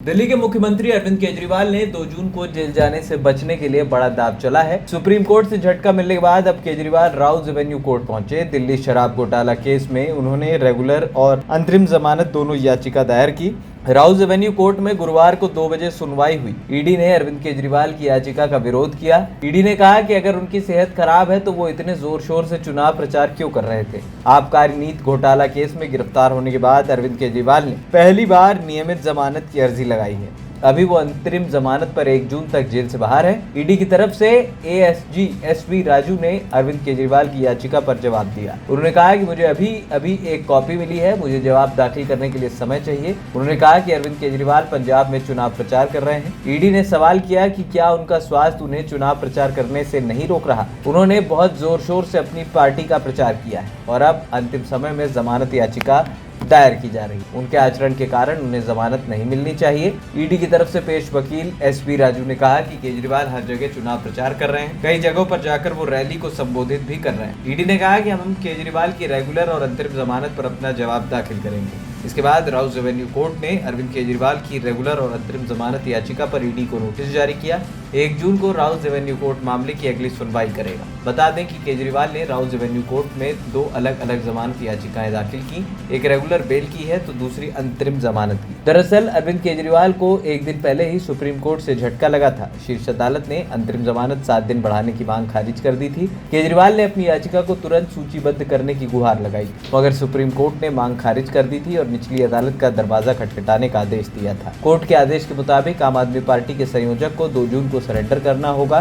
दिल्ली के मुख्यमंत्री अरविंद केजरीवाल ने 2 जून को जेल जाने से बचने के लिए बड़ा दांव चला है। सुप्रीम कोर्ट से झटका मिलने के बाद अब केजरीवाल राउज एवेन्यू कोर्ट पहुंचे। दिल्ली शराब घोटाला केस में उन्होंने रेगुलर और अंतरिम जमानत दोनों याचिका दायर की। राउज एवेन्यू कोर्ट में गुरुवार को 2 बजे सुनवाई हुई। ईडी ने अरविंद केजरीवाल की याचिका का विरोध किया। ईडी ने कहा कि अगर उनकी सेहत खराब है तो वो इतने जोर शोर से चुनाव प्रचार क्यों कर रहे थे। आबकारी नीति घोटाला केस में गिरफ्तार होने के बाद अरविंद केजरीवाल ने पहली बार नियमित जमानत की अर्जी लगाई है। अभी वो अंतरिम जमानत पर 1 जून तक जेल से बाहर है। ईडी की तरफ से एएसजी एसवी राजू ने अरविंद केजरीवाल की याचिका पर जवाब दिया। उन्होंने कहा कि मुझे अभी एक कॉपी मिली है, मुझे जवाब दाखिल करने के लिए समय चाहिए। उन्होंने कहा कि अरविंद केजरीवाल पंजाब में चुनाव प्रचार कर रहे हैं। ईडी ने सवाल किया कि क्या उनका स्वास्थ्य उन्हें चुनाव प्रचार करने से नहीं रोक रहा। उन्होंने बहुत जोर शोर से अपनी पार्टी का प्रचार किया है और अब अंतिम समय में जमानत याचिका दायर की जा रही है। उनके आचरण के कारण उन्हें जमानत नहीं मिलनी चाहिए। ईडी की तरफ से पेश वकील एसपी राजू ने कहा कि केजरीवाल हर जगह चुनाव प्रचार कर रहे हैं, कई जगहों पर जाकर वो रैली को संबोधित भी कर रहे हैं। ईडी ने कहा कि हम केजरीवाल की रेगुलर और अंतरिम जमानत पर अपना जवाब दाखिल करेंगे। इसके बाद राउज एवेन्यू कोर्ट ने अरविंद केजरीवाल की रेगुलर और अंतरिम जमानत याचिका पर ईडी को नोटिस जारी किया। 1 जून को राउज एवेन्यू कोर्ट मामले की अगली सुनवाई करेगा। बता दें कि केजरीवाल ने राउज एवेन्यू कोर्ट में 2 अलग अलग जमानत याचिकाएं दाखिल की, एक रेगुलर बेल की है तो दूसरी अंतरिम जमानत की। दरअसल अरविंद केजरीवाल को 1 दिन पहले ही सुप्रीम कोर्ट से झटका लगा था। शीर्ष अदालत ने अंतरिम जमानत 7 दिन बढ़ाने की मांग खारिज कर दी थी। केजरीवाल ने अपनी याचिका को तुरंत सूचीबद्ध करने की गुहार लगाई, मगर सुप्रीम कोर्ट ने मांग खारिज कर दी थी और निचली अदालत का दरवाजा खटखटाने का आदेश दिया था। कोर्ट के आदेश के मुताबिक आम आदमी पार्टी के संयोजक को 2 जून को सरेंडर करना होगा।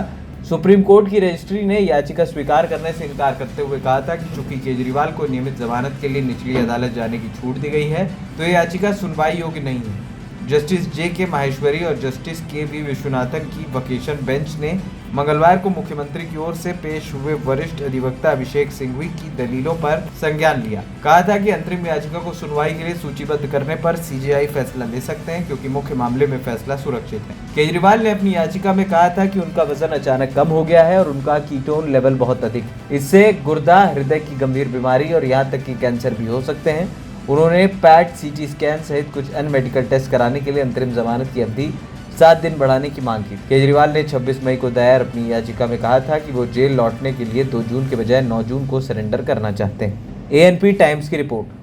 सुप्रीम कोर्ट की रजिस्ट्री ने याचिका स्वीकार करने से इनकार करते हुए कहा था कि चूंकि केजरीवाल को नियमित जमानत के लिए निचली अदालत जाने की छूट दी गई है तो ये याचिका सुनवाई योग्य नहीं है। Justice JK. माहेश्वरी और जस्टिस के.वी. विश्वनाथन की वकेशन बेंच ने मंगलवार को मुख्यमंत्री की ओर से पेश हुए वरिष्ठ अधिवक्ता अभिषेक सिंघवी की दलीलों पर संज्ञान लिया। कहा था कि अंतरिम याचिका को सुनवाई के लिए सूचीबद्ध करने पर सीजेआई फैसला ले सकते हैं क्योंकि मुख्य मामले में फैसला सुरक्षित है। केजरीवाल ने अपनी याचिका में कहा था कि उनका वजन अचानक कम हो गया है और उनका कीटोन लेवल बहुत अधिक है। इससे गुर्दा, हृदय की गंभीर बीमारी और यहाँ तक कि कैंसर भी हो सकते हैं। उन्होंने पैट, सीटी स्कैन सहित कुछ अन्य मेडिकल टेस्ट कराने के लिए अंतरिम जमानत की अवधि 7 दिन बढ़ाने की मांग की। केजरीवाल ने 26 मई को दायर अपनी याचिका में कहा था कि वो जेल लौटने के लिए 2 जून के बजाय 9 जून को सरेंडर करना चाहते हैं। एएनपी टाइम्स की रिपोर्ट।